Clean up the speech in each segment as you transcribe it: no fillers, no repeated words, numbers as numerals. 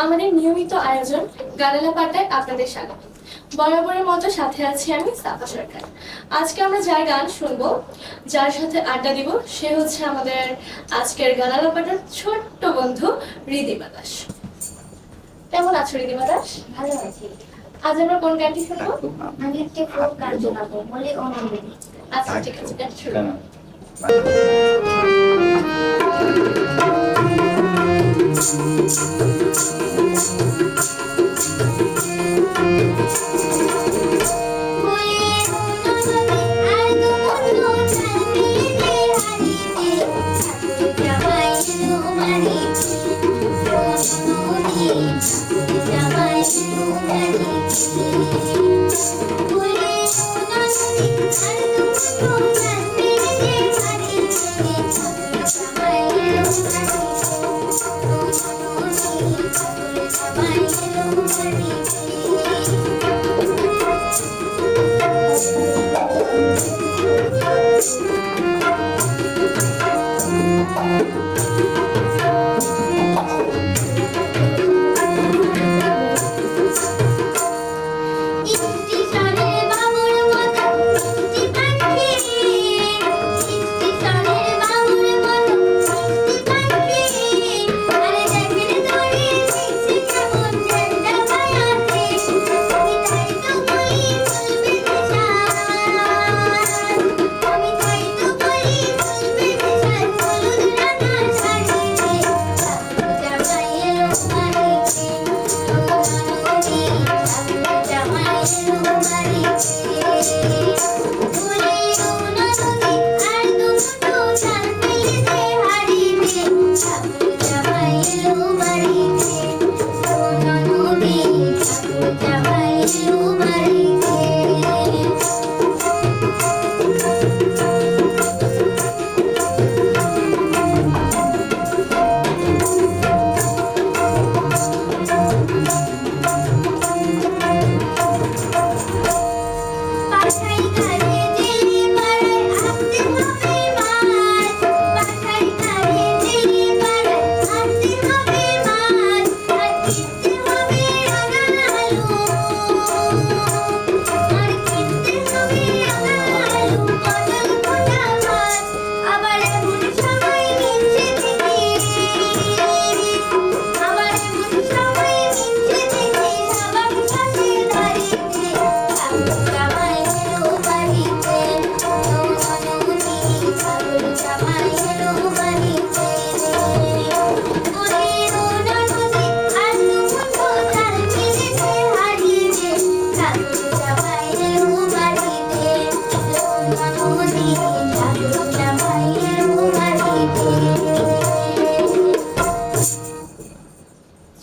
আমাদের নিয়মিত আয়োজন গালালা পাতায় আপনাদের স্বাগত। বরাবরের মতো সাথে আছি আমি সাফা সরকার। আজকে আমরা যার গান শুনবো, যার সাথে আড্ডা দিব, সে হচ্ছে আমাদের আজকের গালালা পাতার ছোট্ট বন্ধু রিদিমা দাস। কেমন আছো রিদিমা দাস? ভালো আছি। আজ আমরা কোন গানটি শুনবো? আমি একটা ফোক গান শোনাবো, বলে ও নন্দিনী। আচ্ছা ঠিক আছে, গান শুরু।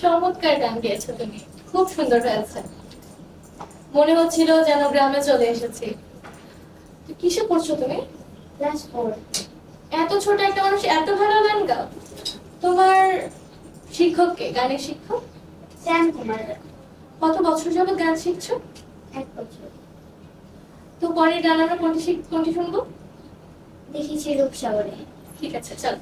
চমৎকার গান গেয়েছো তুমি, খুব সুন্দর হয়েছে। মনে হচ্ছিল যেন গ্রামে চলে এসেছি। কিসে পড়ছো তুমি? ক্লাস 4। এত ছোট একটা মানুষ এত ভালো গান গাও। তোমার শিক্ষক কে? গানের শিক্ষক শ্যাম কুমার। কত বছর যাবত গান শিখছো? 1 বছর। তো পরের গান আমরা কোনটি শুনবো? দেখেছি রূপসাগরে। ঠিক আছে, চল।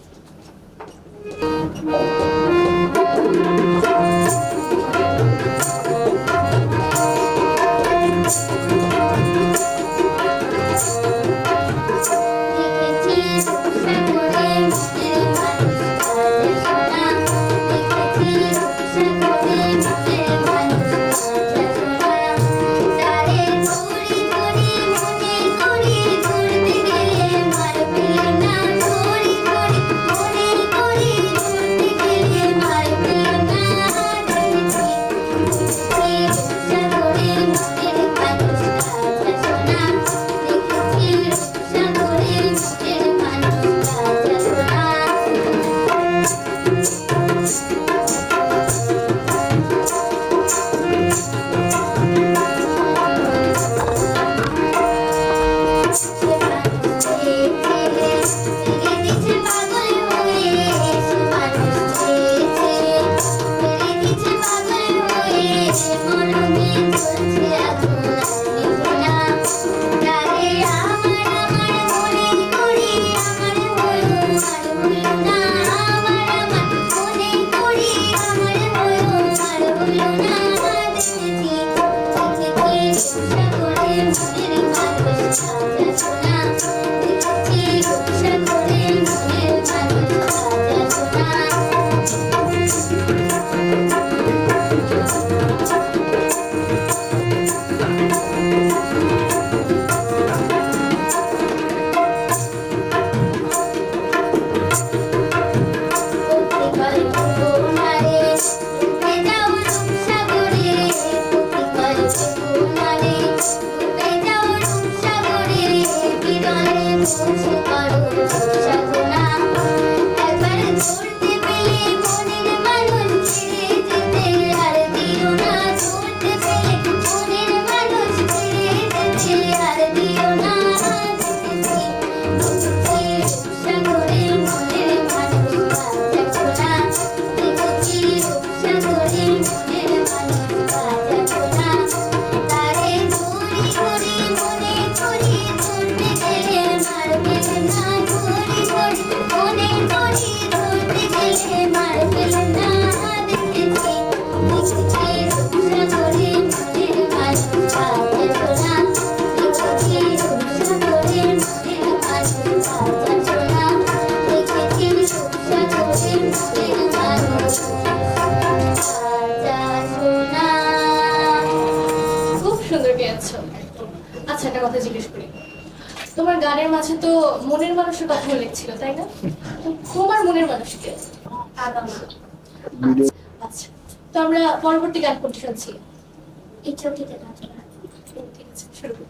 কথা জিজ্ঞেস করি। তোমার গানের মাঝে তো মনের মানুষের কথা লেগেছিল, তাই না? তো তোমার মনের মানুষকে বাবা মা। আচ্ছা, তো আমরা পরবর্তী গান কোনটি শুনছি? এই চৌকিতে কাজ করা। ঠিক আছে, শুরু করি।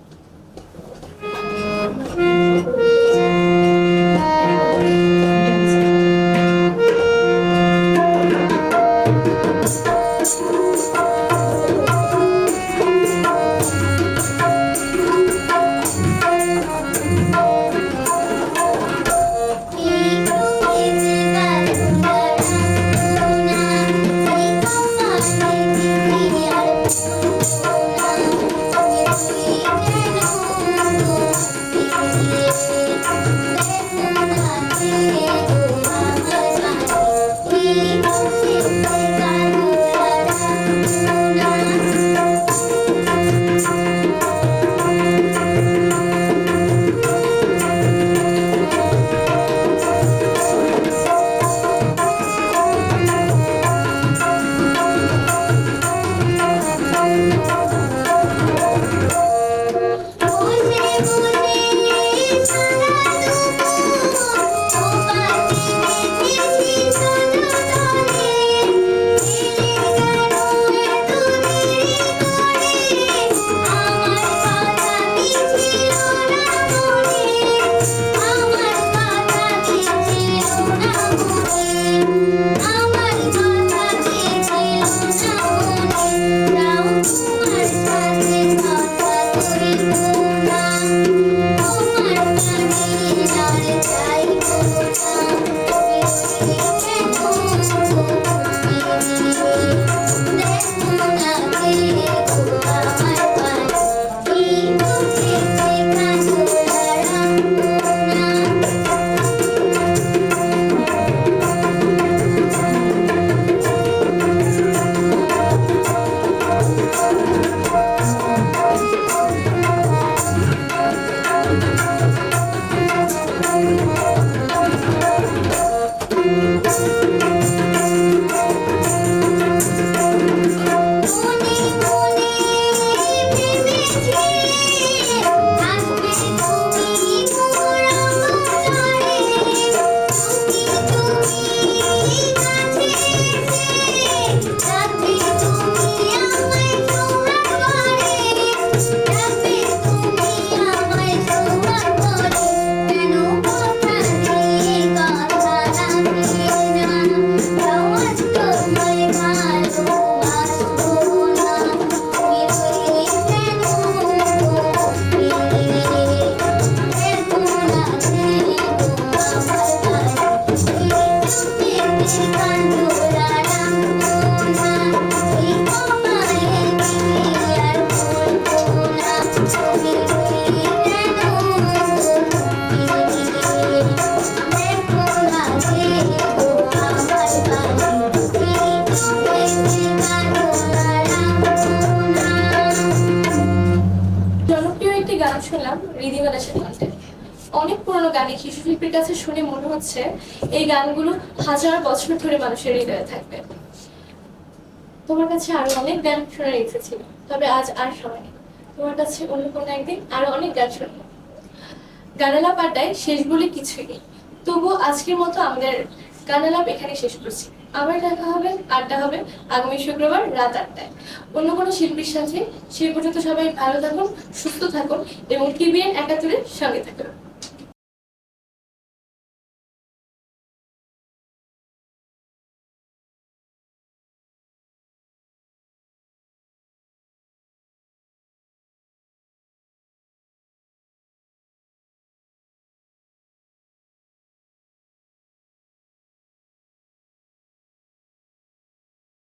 জনপ্রিয় একটি গান শুনলাম রিদিমের সাথে। অনেক পুরনো গানে শিশু শিল্পীর কাছে শুনে মনে হচ্ছে এই গানগুলো হাজার বছর ধরে মানুষের হৃদয়ে থাকবে। তোমার কাছে আরো অনেক গান শোনার ইচ্ছে ছিল, তবে আজ আর সময় নেই। তোমার কাছে অন্য কোনো একদিন আরো অনেক গান শুনবো। গানালাপ আড্ডায় শেষ বলে কিছুই নেই, তবুও আজকের মতো আমাদের গানালাপ এখানে শেষ করছি। আবার দেখা হবে, আড্ডা হবে আগামী শুক্রবার রাত 8টায় অন্য কোনো শিল্পীর সাথে। সে পর্যন্ত সবাই ভালো থাকুন, সুস্থ থাকুন এবং TVN 71-এর সঙ্গে থাকুন।